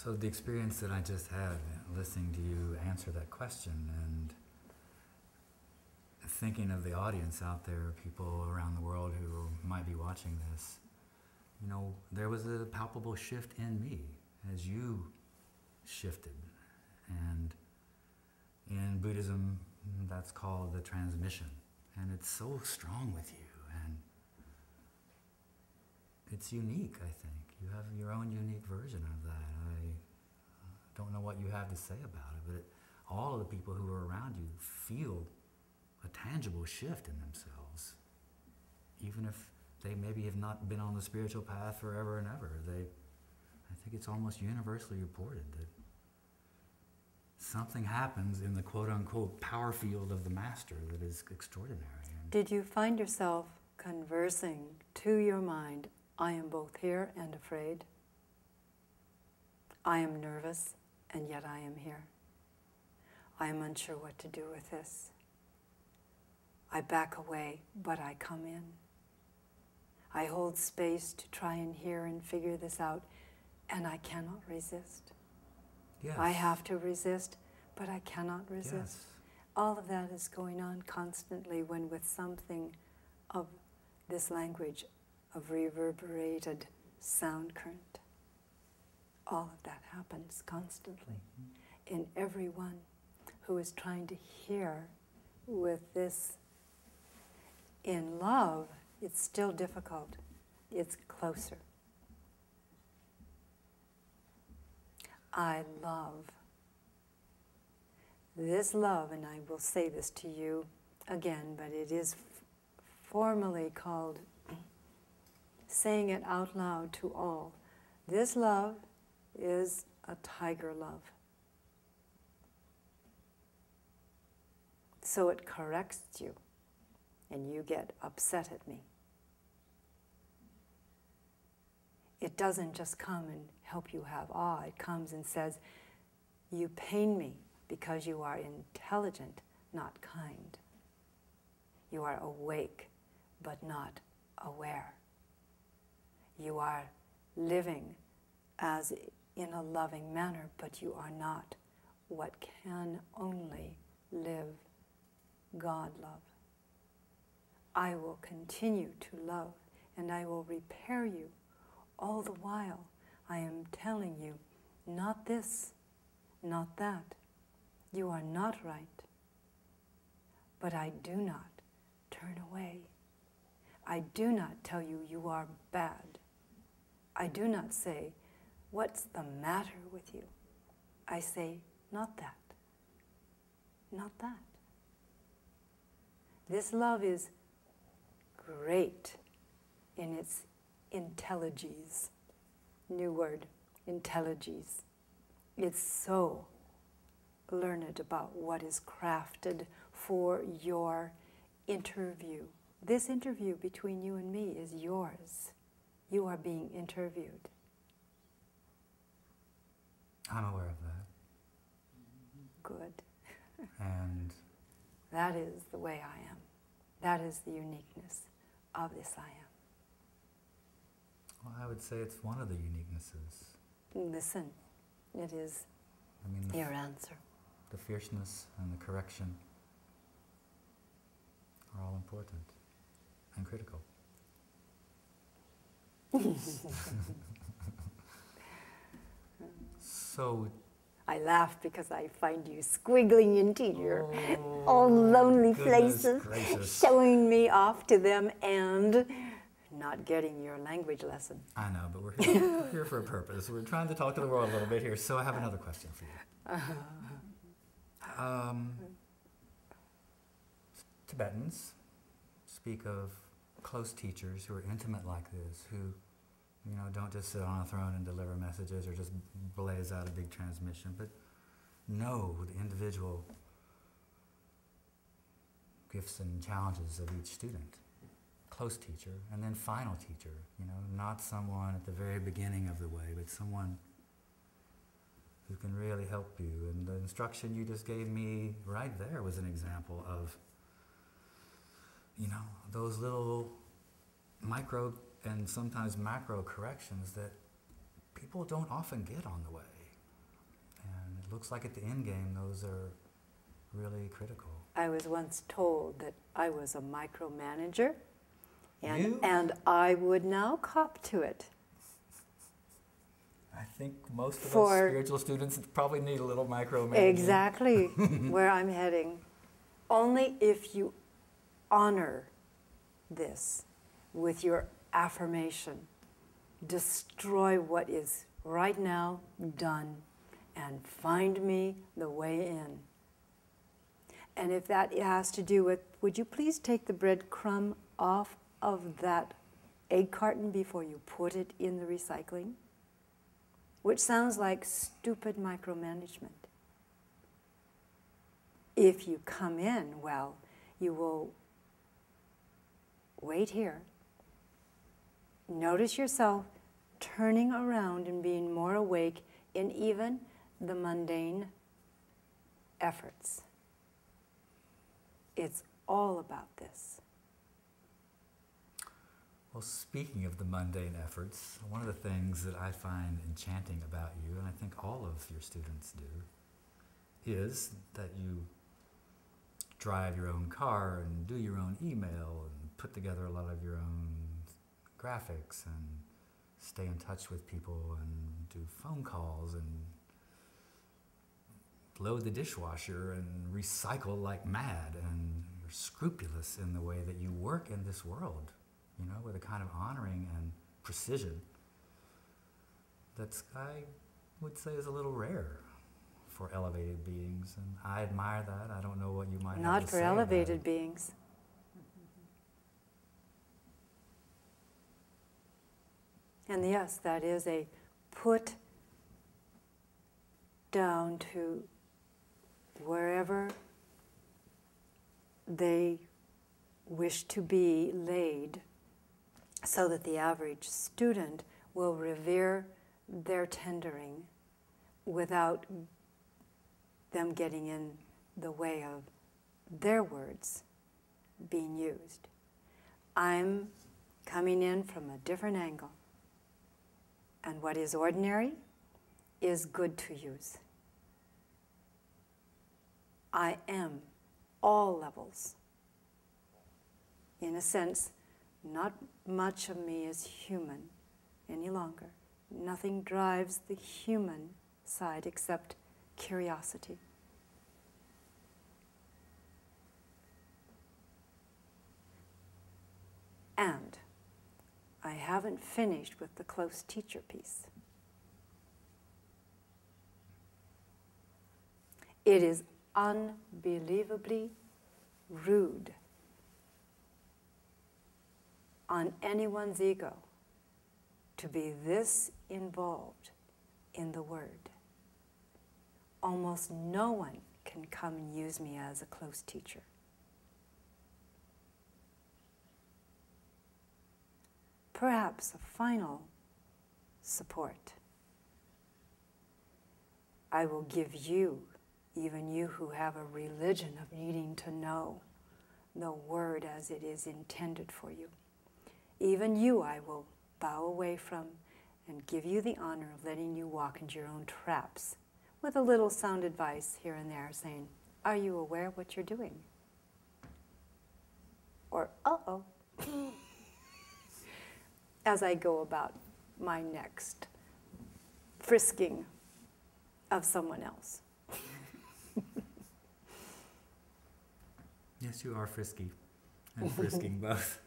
So the experience that I just had listening to you answer that question and thinking of the audience out there, people around the world who might be watching this, you know, there was a palpable shift in me as you shifted. And in Buddhism, that's called the transmission. And it's so strong with you. And it's unique, I think. You have your own unique version of that. I don't know what you have to say about it, but all of the people who are around you feel a tangible shift in themselves. Even if they maybe have not been on the spiritual path forever and ever. I think it's almost universally reported that something happens in the quote-unquote power field of the master that is extraordinary. Did you find yourself conversing to your mind, I am both here and afraid. I am nervous, and yet I am here. I am unsure what to do with this. I back away, but I come in. I hold space to try and hear and figure this out, and I cannot resist. Yes. I have to resist, but I cannot resist. Yes. All of that is going on constantly when with something of this language of reverberated sound current. All of that happens constantly in everyone who is trying to hear with this. In love, it's still difficult. It's closer. I love. This love, and I will say this to you again, but it is formally called saying it out loud to all. This love is a tiger love. So it corrects you, and you get upset at me. It doesn't just come and help you have awe. It comes and says, you pain me because you are intelligent, not kind. You are awake, but not aware. You are living as in a loving manner, but you are not what can only live God love. I will continue to love, and I will repair you. All the while, I am telling you, not this, not that. You are not right. But I do not turn away. I do not tell you you are bad. I do not say, what's the matter with you? I say, not that. Not that. This love is great in its intelligies. New word, intelligies. It's so learned about what is crafted for your interview. This interview between you and me is yours. You are being interviewed. I'm aware of that. Good. And that is the way I am. That is the uniqueness of this I am. well, I would say it's one of the uniquenesses. Listen, it is your answer. The fierceness and the correction are all important and critical. So I laugh because I find you squiggling into your own lonely places, gracious. showing me off to them and not getting your language lesson. I know, but we're here for a purpose. We're trying to talk to the world a little bit here. So I have another question for you. Tibetans speak of close teachers who are intimate like this, who don't just sit on a throne and deliver messages or just blaze out a big transmission, but know the individual gifts and challenges of each student. Close teacher, and then final teacher, not someone at the very beginning of the way, but someone who can really help you. And the instruction you just gave me right there was an example of, those little micro and sometimes macro corrections that people don't often get on the way. it looks like at the end game, those are really critical. I was once told that I was a micromanager, You? and I would now cop to it. I think most of us For- spiritual students probably need a little micromanaging. Exactly where I'm heading. Only if you honor this with your affirmation, destroy what is right now done, and find me the way in. And if that has to do with, would you please take the breadcrumb off of that egg carton before you put it in the recycling? Which sounds like stupid micromanagement. If you come in, well, you will wait here. Notice yourself turning around and being more awake in even the mundane efforts. It's all about this. Well, speaking of the mundane efforts, one of the things that I find enchanting about you, and I think all of your students do, is that you drive your own car and do your own email and put together a lot of your own graphics and stay in touch with people and do phone calls and load the dishwasher and recycle like mad, and you're scrupulous in the way that you work in this world, you know, with a kind of honoring and precision that's, I would say, is a little rare for elevated beings, and I admire that. I don't know what you might have Not to for say about elevated it. beings. And yes, that is a put down to wherever they wish to be laid, so that the average student will revere their tendering without them getting in the way of their words being used. I'm coming in from a different angle. And what is ordinary is good to use. I am all levels. In a sense, not much of me is human any longer. Nothing drives the human side except curiosity. And I haven't finished with the close teacher piece. It is unbelievably rude on anyone's ego to be this involved in the word. Almost no one can come and use me as a close teacher. Perhaps a final support. I will give you, even you who have a religion of needing to know the word as it is intended for you. Even you I will bow away from and give you the honor of letting you walk into your own traps with a little sound advice here and there saying, are you aware of what you're doing? Or, uh-oh. As I go about my next frisking of someone else. Yes, you are frisky and frisking both.